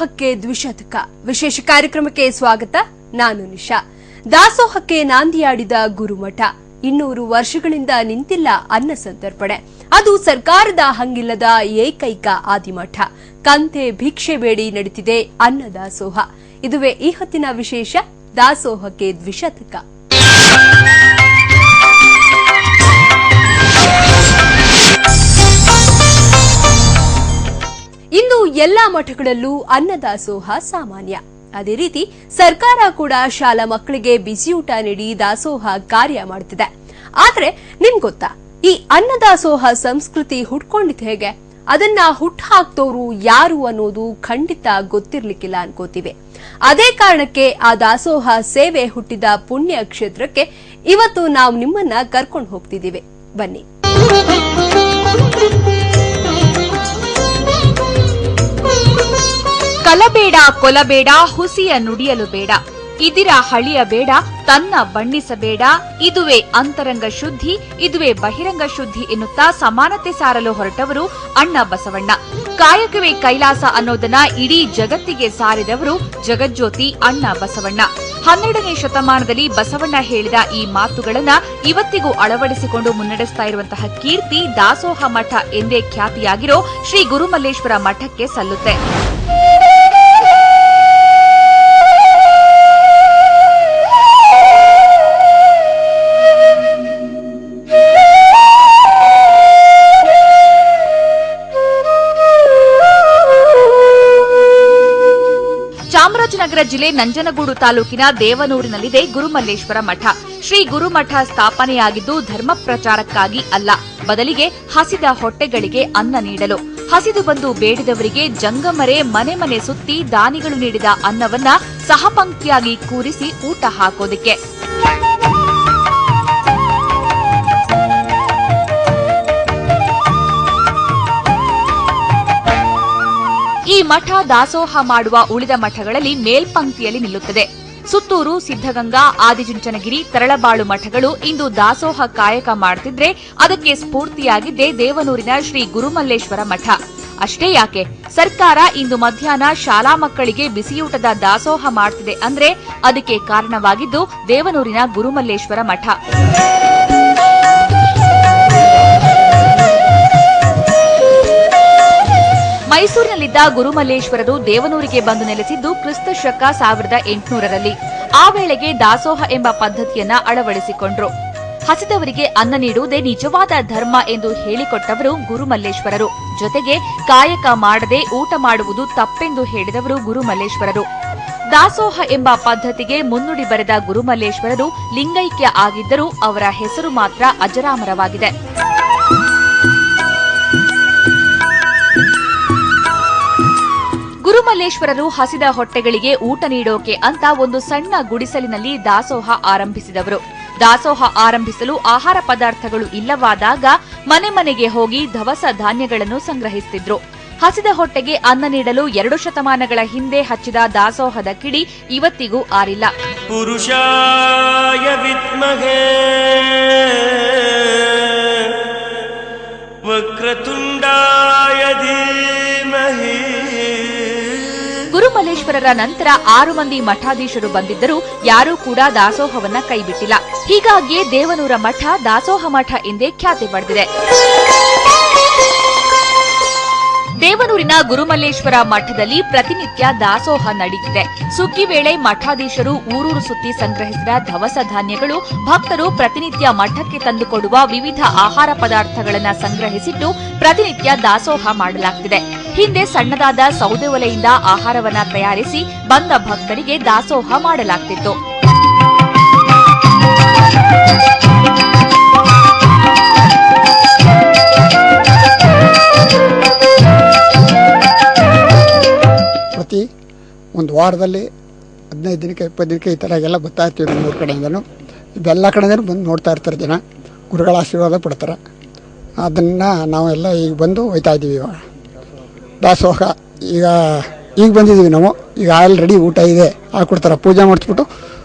ದಾಸೋಹಕ್ಕೆ ದ್ವಿಶತಕ ವಿಶೇಷ ಕಾರ್ಯಕ್ರಮಕ್ಕೆ ಸ್ವಾಗತ. ನಾನು ನಿಶಾ. ದಾಸೋಹಕ್ಕೆ ನಾಂದಿಯಾಡಿದ ಗುರುಮಠ 200 ವರ್ಷಗಳಿಂದ ನಿಂತಿಲ್ಲ ಅನ್ನ ಸಂತರ್ಪಣೆ. ಅದು ಸರ್ಕಾರದ ಹಂಗಿಲ್ಲದ ಏಕೈಕ ಆದಿಮಠ. ಕಂತೆ ಭಿಕ್ಷೆ ಬೇಡಿ ನಡೀತಿದೆ ಅನ್ನ ದಾಸೋಹ. ಇದುವೇ ಈ ಹೊತ್ತಿನ ವಿಶೇಷ. ದಾಸೋಹಕ್ಕೆ ದ್ವಿಶತಕ. ಇಂದು ಎಲ್ಲಾ ಮಠಗಳಲ್ಲೂ ಅನ್ನದಾಸೋಹ ಸಾಮಾನ್ಯ. ಅದೇ ರೀತಿ ಸರ್ಕಾರ ಕೂಡ ಶಾಲಾ ಮಕ್ಕಳಿಗೆ ಬಿಸಿಯೂಟ ನೀಡಿ ದಾಸೋಹ ಕಾರ್ಯ ಮಾಡುತ್ತಿದೆ. ಆದ್ರೆ ನಿಮ್ಗೆ ಗೊತ್ತಾ, ಈ ಅನ್ನದಾಸೋಹ ಸಂಸ್ಕೃತಿ ಹುಟ್ಕೊಂಡಿದ್ ಹೇಗೆ? ಅದನ್ನ ಹುಟ್ಟುಹಾಕ್ತೋರು ಯಾರು ಅನ್ನೋದು ಖಂಡಿತ ಗೊತ್ತಿರ್ಲಿಕ್ಕಿಲ್ಲ ಅನ್ಕೋತೀವಿ. ಅದೇ ಕಾರಣಕ್ಕೆ ಆ ದಾಸೋಹ ಸೇವೆ ಹುಟ್ಟಿದ ಪುಣ್ಯ ಕ್ಷೇತ್ರಕ್ಕೆ ಇವತ್ತು ನಾವು ನಿಮ್ಮನ್ನ ಕರ್ಕೊಂಡು ಹೋಗ್ತಿದ್ದೀವಿ. ಬನ್ನಿ. ಕಲಬೇಡ ಕೊಲಬೇಡ ಹುಸಿಯ ನುಡಿಯಲು ಬೇಡ, ಇದಿರ ಹಳಿಯ ಬೇಡ ತನ್ನ ಬಣ್ಣಿಸಬೇಡ, ಇದುವೇ ಅಂತರಂಗ ಶುದ್ಧಿ, ಇದುವೇ ಬಹಿರಂಗ ಶುದ್ಧಿ ಎನ್ನುತ್ತಾ ಸಮಾನತೆ ಸಾರಲು ಹೊರಟವರು ಅಣ್ಣ ಬಸವಣ್ಣ. ಕಾಯಕವೇ ಕೈಲಾಸ ಅನ್ನೋದನ್ನ ಇಡೀ ಜಗತ್ತಿಗೆ ಸಾರಿದವರು ಜಗಜ್ಯೋತಿ ಅಣ್ಣ ಬಸವಣ್ಣ. 12ನೇ ಶತಮಾನದಲ್ಲಿ ಬಸವಣ್ಣ ಹೇಳಿದ ಈ ಮಾತುಗಳನ್ನ ಇವತ್ತಿಗೂ ಅಳವಡಿಸಿಕೊಂಡು ಮುನ್ನಡೆಸ್ತಾ ಇರುವಂತಹ ಕೀರ್ತಿ ದಾಸೋಹ ಮಠ ಎಂದೇ ಖ್ಯಾತಿಯಾಗಿರೋ ಶ್ರೀ ಗುರುಮಲ್ಲೇಶ್ವರ ಮಠಕ್ಕೆ ಸಲ್ಲುತ್ತೆ. ಚಾಮರಾಜನಗರ ಜಿಲ್ಲೆ ನಂಜನಗೂಡು ತಾಲೂಕಿನ ದೇವನೂರಿನಲ್ಲಿದೆ ಗುರುಮಲ್ಲೇಶ್ವರ ಮಠ. ಶ್ರೀ ಗುರುಮಠ ಸ್ಥಾಪನೆಯಾಗಿದ್ದು ಧರ್ಮ ಪ್ರಚಾರಕ್ಕಾಗಿ ಅಲ್ಲ, ಬದಲಿಗೆ ಹಸಿದ ಹೊಟ್ಟೆಗಳಿಗೆ ಅನ್ನ ನೀಡಲು. ಹಸಿದು ಬಂದು ಬೇಡಿದವರಿಗೆ ಜಂಗಮರೆ ಮನೆ ಮನೆ ಸುತ್ತಿ ದಾನಿಗಳು ನೀಡಿದ ಅನ್ನವನ್ನ ಸಹಪಂಕ್ತಿಯಾಗಿ ಕೂರಿಸಿ ಊಟ ಹಾಕೋದಕ್ಕೆ. ಈ ಮಠ ದಾಸೋಹ ಮಾಡುವ ಉಳಿದ ಮಠಗಳಲ್ಲಿ ಮೇಲ್ಪಂಕ್ತಿಯಲ್ಲಿ ನಿಲ್ಲುತ್ತದೆ. ಸುತ್ತೂರು, ಸಿದ್ದಗಂಗಾ, ಆದಿಚುಂಚನಗಿರಿ, ತರಳಬಾಳು ಮಠಗಳು ಇಂದು ದಾಸೋಹ ಕಾಯಕ ಮಾಡುತ್ತಿದ್ರೆ ಅದಕ್ಕೆ ಸ್ಫೂರ್ತಿಯಾಗಿದ್ದೇ ದೇವನೂರಿನ ಶ್ರೀ ಗುರುಮಲ್ಲೇಶ್ವರ ಮಠ. ಅಷ್ಟೇ ಯಾಕೆ, ಸರ್ಕಾರ ಇಂದು ಮಧ್ಯಾಹ್ನ ಶಾಲಾ ಮಕ್ಕಳಿಗೆ ಬಿಸಿಯೂಟದ ದಾಸೋಹ ಮಾಡ್ತಿದೆ ಅಂದ್ರೆ ಅದಕ್ಕೆ ಕಾರಣವಾಗಿದ್ದು ದೇವನೂರಿನ ಗುರುಮಲ್ಲೇಶ್ವರ ಮಠ. ಮೈಸೂರಿನಲ್ಲಿದ್ದ ಗುರುಮಲ್ಲೇಶ್ವರರು ದೇವನೂರಿಗೆ ಬಂದು ನೆಲೆಸಿದ್ದು ಕ್ರಿಸ್ತ ಶಕ 1800ರಲ್ಲಿ. ಆ ವೇಳೆಗೆ ದಾಸೋಹ ಎಂಬ ಪದ್ಧತಿಯನ್ನ ಅಳವಡಿಸಿಕೊಂಡ್ರು. ಹಸಿದವರಿಗೆ ಅನ್ನ ನೀಡುವುದೇ ನಿಜವಾದ ಧರ್ಮ ಎಂದು ಹೇಳಿಕೊಟ್ಟವರು ಗುರುಮಲ್ಲೇಶ್ವರರು. ಜೊತೆಗೆ ಕಾಯಕ ಮಾಡದೆ ಊಟ ಮಾಡುವುದು ತಪ್ಪೆಂದು ಹೇಳಿದವರು ಗುರುಮಲ್ಲೇಶ್ವರರು. ದಾಸೋಹ ಎಂಬ ಪದ್ಧತಿಗೆ ಮುನ್ನುಡಿ ಬರೆದ ಗುರುಮಲ್ಲೇಶ್ವರರು ಲಿಂಗೈಕ್ಯ ಆಗಿದ್ದರೂ ಅವರ ಹೆಸರು ಮಾತ್ರ ಅಜರಾಮರವಾಗಿದೆ. ಗುರುಮಲ್ಲೇಶ್ವರರು ಹಸಿದ ಹೊಟ್ಟೆಗಳಿಗೆ ಊಟ ನೀಡೋಕೆ ಅಂತ ಒಂದು ಸಣ್ಣ ಗುಡಿಸಲಿನಲ್ಲಿ ದಾಸೋಹ ಆರಂಭಿಸಿದವರು. ದಾಸೋಹ ಆರಂಭಿಸಲು ಆಹಾರ ಪದಾರ್ಥಗಳು ಇಲ್ಲವಾದಾಗ ಮನೆ ಮನೆಗೆ ಹೋಗಿ ದವಸ ಧಾನ್ಯಗಳನ್ನು ಸಂಗ್ರಹಿಸುತ್ತಿದ್ರು. ಹಸಿದ ಹೊಟ್ಟೆಗೆ ಅನ್ನ ನೀಡಲು 2 ಶತಮಾನಗಳ ಹಿಂದೆ ಹಚ್ಚಿದ ದಾಸೋಹದ ಕಿಡಿ ಇವತ್ತಿಗೂ ಆರಿಲ್ಲ. ಪುರುಷಾಯ ವಿದ್ಮಹೇ ವಕ್ರತುಂಡಾಯ ಧೀಮಹಿ. ಗುರುಮಲ್ಲೇಶ್ವರರ ನಂತರ 6 ಮಂದಿ ಮಠಾಧೀಶರು ಬಂದಿದ್ದರೂ ಯಾರೂ ಕೂಡ ದಾಸೋಹವನ್ನ ಕೈಬಿಟ್ಟಿಲ್ಲ. ಹೀಗಾಗಿಯೇ ದೇವನೂರ ಮಠ ದಾಸೋಹ ಮಠ ಎಂದೇ ಖ್ಯಾತಿ ಪಡೆದಿದೆ. ದೇವನೂರಿನ ಗುರುಮಲ್ಲೇಶ್ವರ ಮಠದಲ್ಲಿ ಪ್ರತಿನಿತ್ಯ ದಾಸೋಹ ನಡೆಯುತ್ತಿದೆ. ಸುಗ್ಗಿ ವೇಳೆ ಮಠಾಧೀಶರು ಊರೂರು ಸುತ್ತಿ ಸಂಗ್ರಹಿಸಿದ ದವಸ ಧಾನ್ಯಗಳು ಭಕ್ತರು ಪ್ರತಿನಿತ್ಯ ಮಠಕ್ಕೆ ತಂದುಕೊಡುವ ವಿವಿಧ ಆಹಾರ ಪದಾರ್ಥಗಳನ್ನು ಸಂಗ್ರಹಿಸಿಟ್ಟು ಪ್ರತಿನಿತ್ಯ ದಾಸೋಹ ಮಾಡಲಾಗುತ್ತಿದೆ. ಹಿಂದೆ ಸಣ್ಣದಾದ ಸೌದೆ ಒಲೆಯಿಂದ ಆಹಾರವನ್ನ ತಯಾರಿಸಿ ಬಂದ ಭಕ್ತರಿಗೆ ದಾಸೋಹ ಮಾಡಲಾಗುತ್ತಿತ್ತು. ಪ್ರತಿ ಒಂದು ವಾರದಲ್ಲಿ 15 ದಿನಕ್ಕೆ 20 ದಿನಕ್ಕೆ ಈ ಥರ ಎಲ್ಲ ಬರ್ತಾ ಇರ್ತೀವಿ. 3 ಕಡೆಯಿಂದನೂ ಇದೆಲ್ಲ ಕಡೆಯಿಂದನೂ ಬಂದು ನೋಡ್ತಾ ಇರ್ತಾರೆ ಜನ. ಗುರುಗಳ ಆಶೀರ್ವಾದ ಪಡ್ತಾರೆ. ಅದನ್ನು ನಾವೆಲ್ಲ ಈಗ ಬಂದು ಹೋಯ್ತಾ ಇದ್ದೀವಿ. ಇವಾಗ ದಾಸೋಹ ಈಗ ಬಂದಿದ್ದೀವಿ ನಾವು. ಈಗ ಆಲ್ರೆಡಿ ಊಟ ಇದೆ, ಹಾಕೊಡ್ತಾರೆ. ಪೂಜೆ ಮಾಡಿಸ್ಬಿಟ್ಟು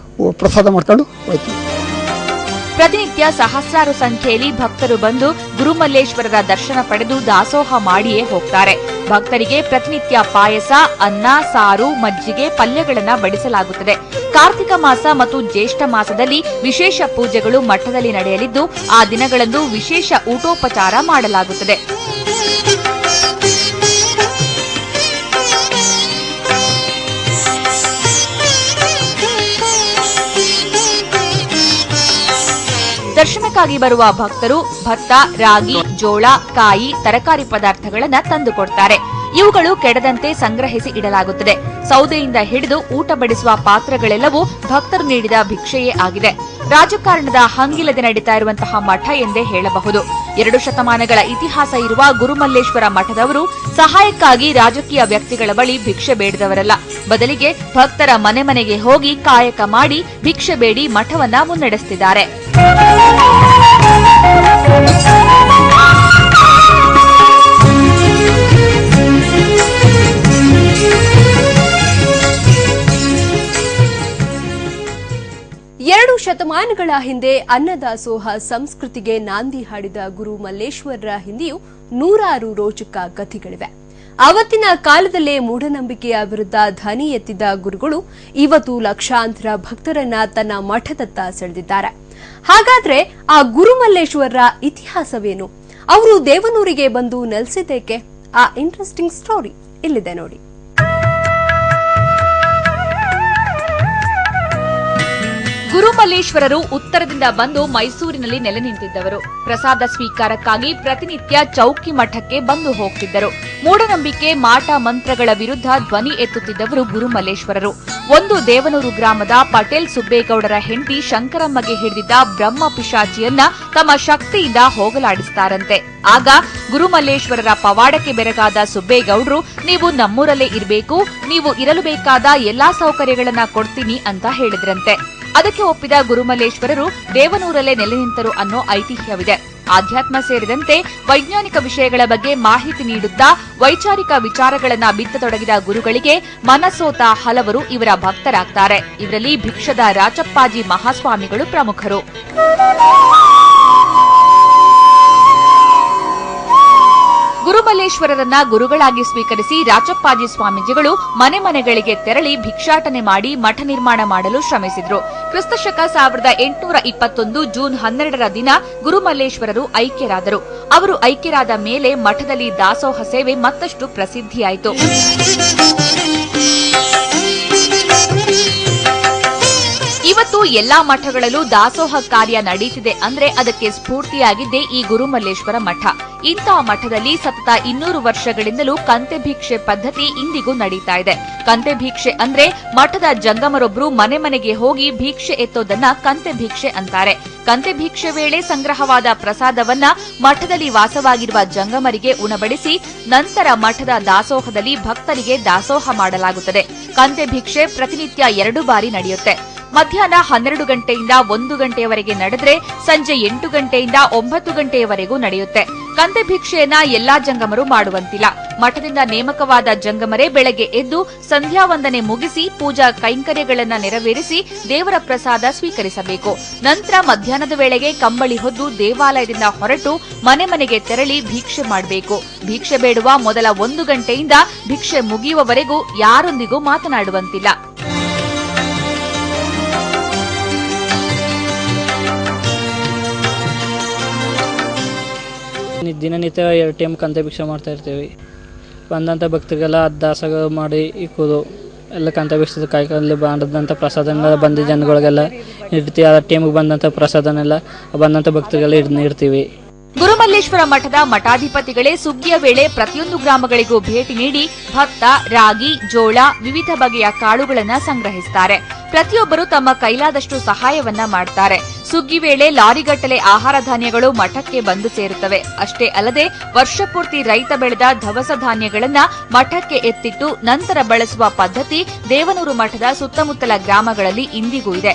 ಪ್ರಸಾದ ಮಾಡ್ಕೊಂಡು ಹೋಯ್ತೀವಿ. ಪ್ರತಿನಿತ್ಯ ಸಹಸ್ರಾರು ಸಂಖ್ಯೆಯಲ್ಲಿ ಭಕ್ತರು ಬಂದು ಗುರುಮಲ್ಲೇಶ್ವರರ ದರ್ಶನ ಪಡೆದು ದಾಸೋಹ ಮಾಡಿಯೇ ಹೋಗ್ತಾರೆ. ಭಕ್ತರಿಗೆ ಪ್ರತಿನಿತ್ಯ ಪಾಯಸ, ಅನ್ನ, ಸಾರು, ಮಜ್ಜಿಗೆ, ಪಲ್ಯಗಳನ್ನ ಬಡಿಸಲಾಗುತ್ತದೆ. ಕಾರ್ತಿಕ ಮಾಸ ಮತ್ತು ಜ್ಯೇಷ್ಠ ಮಾಸದಲ್ಲಿ ವಿಶೇಷ ಪೂಜೆಗಳು ಮಠದಲ್ಲಿ ನಡೆಯಲಿದ್ದು ಆ ದಿನಗಳಂದು ವಿಶೇಷ ಊಟೋಪಚಾರ ಮಾಡಲಾಗುತ್ತದೆ. ದರ್ಶನಕ್ಕಾಗಿ ಬರುವ ಭಕ್ತರು ಭತ್ತ, ರಾಗಿ, ಜೋಳ, ಕಾಯಿ, ತರಕಾರಿ ಪದಾರ್ಥಗಳನ್ನು ತಂದುಕೊಡ್ತಾರೆ. ಇವುಗಳು ಕೆಡದಂತೆ ಸಂಗ್ರಹಿಸಿ ಇಡಲಾಗುತ್ತದೆ. ಸೌದೆಯಿಂದ ಹಿಡಿದು ಊಟ ಬಡಿಸುವ ಪಾತ್ರಗಳೆಲ್ಲವೂ ಭಕ್ತರು ನೀಡಿದ ಭಿಕ್ಷೆಯೇ ಆಗಿದೆ. ರಾಜಕಾರಣದ ಹಂಗಿಲ್ಲದೆ ನಡೀತಾ ಇರುವಂತಹ ಮಠ ಎಂದೇ ಹೇಳಬಹುದು. 2 ಶತಮಾನಗಳ ಇತಿಹಾಸ ಇರುವ ಗುರುಮಲ್ಲೇಶ್ವರ ಮಠದವರು ಸಹಾಯಕ್ಕಾಗಿ ರಾಜಕೀಯ ವ್ಯಕ್ತಿಗಳ ಬಳಿ ಭಿಕ್ಷೆ ಬೇಡಿದವರಲ್ಲ. ಬದಲಿಗೆ ಭಕ್ತರ ಮನೆ ಮನೆಗೆ ಹೋಗಿ ಕಾಯಕ ಮಾಡಿ ಭಿಕ್ಷೆ ಬೇಡಿ ಮಠವನ್ನ ಮುನ್ನಡೆಸುತ್ತಿದ್ದಾರೆ. ಎರಡು ಶತಮಾನಗಳ ಹಿಂದೆ ಅನ್ನದಾಸೋಹ ಸಂಸ್ಕೃತಿಗೆ ನಾಂದಿ ಹಾಡಿದ ಗುರು ಮಲ್ಲೇಶ್ವರರ ಹಿಂದೆಯೂ ನೂರಾರು ರೋಚಕ ಕಥೆಗಳಿವೆ. ಅವತ್ತಿನ ಕಾಲದಲ್ಲೇ ಮೂಢನಂಬಿಕೆಯ ವಿರುದ್ಧ ಧ್ವನಿ ಎತ್ತಿದ ಗುರುಗಳು ಇವತ್ತು ಲಕ್ಷಾಂತರ ಭಕ್ತರನ್ನ ತನ್ನ ಮಠದತ್ತ ಸೆಳೆದಿದ್ದಾರೆ. ಹಾಗಾದ್ರೆ ಆ ಗುರುಮಲ್ಲೇಶ್ವರರ ಇತಿಹಾಸವೇನು? ಅವರು ದೇವನೂರಿಗೆ ಬಂದು ನೆಲೆಸಿದ್ದೇಕೆ? ಆ ಇಂಟ್ರೆಸ್ಟಿಂಗ್ ಸ್ಟೋರಿ ಇಲ್ಲಿದೆ ನೋಡಿ. ಗುರುಮಲ್ಲೇಶ್ವರರು ಉತ್ತರದಿಂದ ಬಂದು ಮೈಸೂರಿನಲ್ಲಿ ನೆಲೆ ನಿಂತಿದ್ದವರು. ಪ್ರಸಾದ ಸ್ವೀಕಾರಕ್ಕಾಗಿ ಪ್ರತಿನಿತ್ಯ ಚೌಕಿ ಮಠಕ್ಕೆ ಬಂದು ಹೋಗ್ತಿದ್ದರು. ಮೂಢನಂಬಿಕೆ, ಮಾಟ ಮಂತ್ರಗಳ ವಿರುದ್ಧ ಧ್ವನಿ ಎತ್ತುತ್ತಿದ್ದವರು ಗುರುಮಲ್ಲೇಶ್ವರರು. ಒಂದು ದೇವನೂರು ಗ್ರಾಮದ ಪಟೇಲ್ ಸುಬ್ಬೇಗೌಡರ ಹೆಂಡತಿ ಶಂಕರಮ್ಮಗೆ ಹಿಡಿದಿದ್ದ ಬ್ರಹ್ಮ ಪಿಶಾಚಿಯನ್ನ ತಮ್ಮ ಶಕ್ತಿಯಿಂದ ಹೋಗಲಾಡಿಸುತ್ತಾರಂತೆ. ಆಗ ಗುರುಮಲ್ಲೇಶ್ವರರ ಪವಾಡಕ್ಕೆ ಬೆರಗಾದ ಸುಬ್ಬೇಗೌಡರು, ನೀವು ನಮ್ಮೂರಲ್ಲೇ ಇರಬೇಕು, ನೀವು ಇರಲು ಬೇಕಾದ ಎಲ್ಲಾ ಸೌಕರ್ಯಗಳನ್ನ ಕೊಡ್ತೀನಿ ಅಂತ ಹೇಳಿದ್ರಂತೆ. ಅದಕ್ಕೆ ಒಪ್ಪಿದ ಗುರುಮಲ್ಲೇಶ್ವರರು ದೇವನೂರಲ್ಲೇ ನೆಲೆ ನಿಂತರು ಅನ್ನೋ ಐತಿಹ್ಯವಿದೆ. ಆಧ್ಯಾತ್ಮ ಸೇರಿದಂತೆ ವೈಜ್ಞಾನಿಕ ವಿಷಯಗಳ ಬಗ್ಗೆ ಮಾಹಿತಿ ನೀಡುತ್ತಾ ವೈಚಾರಿಕ ವಿಚಾರಗಳನ್ನ ಬಿತ್ತತೊಡಗಿದ ಗುರುಗಳಿಗೆ ಮನಸೋತ ಹಲವರು ಇವರ ಭಕ್ತರಾಗ್ತಾರೆ. ಇವರಲ್ಲಿ ಭಿಕ್ಷದ ರಾಚಪ್ಪಾಜಿ ಮಹಾಸ್ವಾಮಿಗಳು ಪ್ರಮುಖರು. ಗುರುಮಲ್ಲೇಶ್ವರರನ್ನ ಗುರುಗಳಾಗಿ ಸ್ವೀಕರಿಸಿ ರಾಚಪ್ಪಾಜಿ ಸ್ವಾಮೀಜಿಗಳು ಮನೆ ಮನೆಗಳಿಗೆ ತೆರಳಿ ಭಿಕ್ಷಾಟನೆ ಮಾಡಿ ಮಠ ನಿರ್ಮಾಣ ಮಾಡಲು ಶ್ರಮಿಸಿದ್ರು. ಕ್ರಿಸ್ತಶಕ 1821 ಜೂನ್ 12ರ ದಿನ ಗುರುಮಲ್ಲೇಶ್ವರರು ಐಕ್ಯರಾದರು. ಅವರು ಐಕ್ಯರಾದ ಮೇಲೆ ಮಠದಲ್ಲಿ ದಾಸೋಹ ಸೇವೆ ಮತ್ತಷ್ಟು ಪ್ರಸಿದ್ಧಿಯಾಯಿತು. ಇವತ್ತು ಎಲ್ಲಾ ಮಠಗಳಲ್ಲೂ ದಾಸೋಹ ಕಾರ್ಯ ನಡೀತಿದೆ ಅಂದ್ರೆ ಅದಕ್ಕೆ ಸ್ಫೂರ್ತಿಯಾಗಿದ್ದೇ ಈ ಗುರುಮಲ್ಲೇಶ್ವರ ಮಠ. ಇಂತಹ ಮಠದಲ್ಲಿ ಸತತ 200 ವರ್ಷಗಳಿಂದಲೂ ಕಂತೆ ಭಿಕ್ಷೆ ಪದ್ಧತಿ ಇಂದಿಗೂ ನಡೀತಾ ಇದೆ. ಕಂತೆ ಭಿಕ್ಷೆ ಅಂದ್ರೆ ಮಠದ ಜಂಗಮರೊಬ್ರು ಮನೆ ಮನೆಗೆ ಹೋಗಿ ಭಿಕ್ಷೆ ಎತ್ತೋದನ್ನ ಕಂತೆ ಭಿಕ್ಷೆ ಅಂತಾರೆ. ಕಂತೆ ಭಿಕ್ಷೆ ವೇಳೆ ಸಂಗ್ರಹವಾದ ಪ್ರಸಾದವನ್ನ ಮಠದಲ್ಲಿ ವಾಸವಾಗಿರುವ ಜಂಗಮರಿಗೆ ಉಣಬಡಿಸಿ ನಂತರ ಮಠದ ದಾಸೋಹದಲ್ಲಿ ಭಕ್ತರಿಗೆ ದಾಸೋಹ ಮಾಡಲಾಗುತ್ತದೆ. ಕಂತೆ ಭಿಕ್ಷೆ ಪ್ರತಿನಿತ್ಯ 2 ಬಾರಿ ನಡೆಯುತ್ತೆ. ಮಧ್ಯಾಹ್ನ 12 ಗಂಟೆಯಿಂದ 1 ಗಂಟೆಯವರೆಗೆ ನಡೆದ್ರೆ ಸಂಜೆ 8 ಗಂಟೆಯಿಂದ 9 ಗಂಟೆಯವರೆಗೂ ನಡೆಯುತ್ತೆ. ಕಂತೆ ಭಿಕ್ಷೆಯನ್ನ ಎಲ್ಲಾ ಜಂಗಮರು ಮಾಡುವಂತಿಲ್ಲ. ಮಠದಿಂದ ನೇಮಕವಾದ ಜಂಗಮರೇ ಬೆಳಗ್ಗೆ ಎದ್ದು ಸಂಧ್ಯಾ ವಂದನೆ ಮುಗಿಸಿ ಪೂಜಾ ಕೈಂಕರ್ಯಗಳನ್ನ ನೆರವೇರಿಸಿ ದೇವರ ಪ್ರಸಾದ ಸ್ವೀಕರಿಸಬೇಕು. ನಂತರ ಮಧ್ಯಾಹ್ನದ ವೇಳೆಗೆ ಕಂಬಳಿ ಹೊದ್ದು ದೇವಾಲಯದಿಂದ ಹೊರಟು ಮನೆ ಮನೆಗೆ ತೆರಳಿ ಭಿಕ್ಷೆ ಮಾಡಬೇಕು. ಭಿಕ್ಷೆ ಬೇಡುವ ಮೊದಲ 1 ಗಂಟೆಯಿಂದ ಭಿಕ್ಷೆ ಮುಗಿಯುವವರೆಗೂ ಯಾರೊಂದಿಗೂ ಮಾತನಾಡುವಂತಿಲ್ಲ. ದಿನನಿತ್ಯ 2 ಟೈಮ್ ಕಂತೆ ಭಿಕ್ಷೆ ಮಾಡ್ತಾ ಇರ್ತೀವಿ. ಬಂದಂಥ ಭಕ್ತರಿಗೆಲ್ಲ ದಾಸೋಹ ಮಾಡಿ ಇಕ್ಕೋದು ಎಲ್ಲ ಕಂತೆ ಭಿಕ್ಷೆ ಕಾಯಿಕಲ್ಲಿ ಬಂದಂಥ ಪ್ರಸಾದನೆಲ್ಲ ಬಂದ ಜನಗಳಿಗೆಲ್ಲ ಇಡ್ತೀವಿ. ಆ ಟೈಮಿಗೆ ಬಂದಂಥ ಪ್ರಸಾದನೆಲ್ಲ ಬಂದಂಥ ಭಕ್ತರಿಗೆಲ್ಲ ಇಡ್ತೀವಿ. ಗುರುಮಲ್ಲೇಶ್ವರ ಮಠದ ಮಠಾಧಿಪತಿಗಳೇ ಸುಗ್ಗಿಯ ವೇಳೆ ಪ್ರತಿಯೊಂದು ಗ್ರಾಮಗಳಿಗೂ ಭೇಟಿ ನೀಡಿ ಭತ್ತ, ರಾಗಿ, ಜೋಳ, ವಿವಿಧ ಬಗೆಯ ಕಾಳುಗಳನ್ನ ಸಂಗ್ರಹಿಸುತ್ತಾರೆ. ಪ್ರತಿಯೊಬ್ಬರು ತಮ್ಮ ಕೈಲಾದಷ್ಟು ಸಹಾಯವನ್ನ ಮಾಡ್ತಾರೆ. ಸುಗ್ಗಿ ವೇಳೆ ಲಾರಿಗಟ್ಟಲೆ ಆಹಾರ ಧಾನ್ಯಗಳು ಮಠಕ್ಕೆ ಬಂದು ಸೇರುತ್ತವೆ. ಅಷ್ಟೇ ಅಲ್ಲದೆ ವರ್ಷಪೂರ್ತಿ ರೈತ ಬೆಳೆದ ದವಸ ಧಾನ್ಯಗಳನ್ನ ಮಠಕ್ಕೆ ಎತ್ತಿಟ್ಟು ನಂತರ ಬಳಸುವ ಪದ್ಧತಿ ದೇವನೂರು ಮಠದ ಸುತ್ತಮುತ್ತಲ ಗ್ರಾಮಗಳಲ್ಲಿ ಇಂದಿಗೂ ಇದೆ.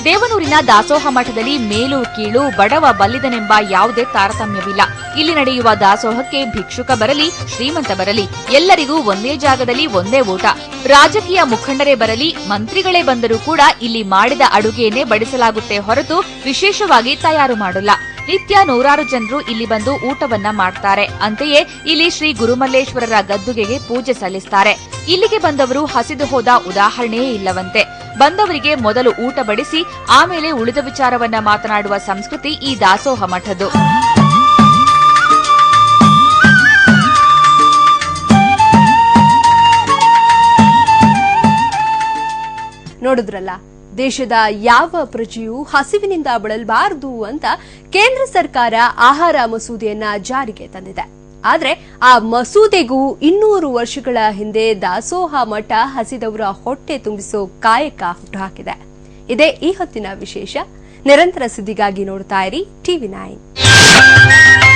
ದೇವನೂರಿನ ಇಲ್ಲಿನ ದಾಸೋಹ ಮಠದಲ್ಲಿ ಮೇಲು ಕೀಳು ಬಡವ ಬಲ್ಲಿದನೆಂಬ ಯಾವುದೇ ತಾರತಮ್ಯವಿಲ್ಲ. ಇಲ್ಲಿ ನಡೆಯುವ ದಾಸೋಹಕ್ಕೆ ಭಿಕ್ಷುಕ ಬರಲಿ ಶ್ರೀಮಂತ ಬರಲಿ ಎಲ್ಲರಿಗೂ ಒಂದೇ ಜಾಗದಲ್ಲಿ ಒಂದೇ ಊಟ. ರಾಜಕೀಯ ಮುಖಂಡರೇ ಬರಲಿ ಮಂತ್ರಿಗಳೇ ಬಂದರೂ ಕೂಡ ಇಲ್ಲಿ ಮಾಡಿದ ಅಡುಗೆಯನ್ನೇ ಬಡಿಸಲಾಗುತ್ತೆ ಹೊರತು ವಿಶೇಷವಾಗಿ ತಯಾರು ಮಾಡಲ್ಲ. ನಿತ್ಯ ನೂರಾರು ಜನರು ಇಲ್ಲಿ ಬಂದು ಊಟವನ್ನ ಮಾಡ್ತಾರೆ. ಅಂತೆಯೇ ಇಲ್ಲಿ ಶ್ರೀ ಗುರುಮಲ್ಲೇಶ್ವರರ ಗದ್ದುಗೆಗೆ ಪೂಜೆ ಸಲ್ಲಿಸುತ್ತಾರೆ. ಇಲ್ಲಿಗೆ ಬಂದವರು ಹಸಿದು ಹೋದ ಉದಾಹರಣೆಯೇ ಇಲ್ಲವಂತೆ. ಬಂದವರಿಗೆ ಮೊದಲು ಊಟ ಬಡಿಸಿ ಆಮೇಲೆ ಉಳಿದ ವಿಚಾರವನ್ನ ಮಾತನಾಡುವ ಸಂಸ್ಕೃತಿ ಈ ದಾಸೋಹ ಮಠದ್ದು. ನೋಡಿದ್ರಲ್ಲ, ದೇಶದ ಯಾವ ಪ್ರಜೆಯೂ ಹಸಿವಿನಿಂದ ಬಳಲಬಾರದು ಅಂತ ಕೇಂದ್ರ ಸರ್ಕಾರ ಆಹಾರ ಮಸೂದೆಯನ್ನ ಜಾರಿಗೆ ತಂದಿದೆ. ಆದ್ರೆ ಆ ಮಸೂದೆಗೂ 200 ವರ್ಷಗಳ ಹಿಂದೆ ದಾಸೋಹ ಮಠ ಹಸಿದವರ ಹೊಟ್ಟೆ ತುಂಬಿಸೋ ಕಾಯಕ ಹುಟ್ಟುಹಾಕಿದೆ. ಇದೇ ಈ ಹೊತ್ತಿನ ವಿಶೇಷ. ನಿರಂತರ ಸುದ್ದಿಗಾಗಿ ನೋಡ್ತಾ ಇರಿ TV9.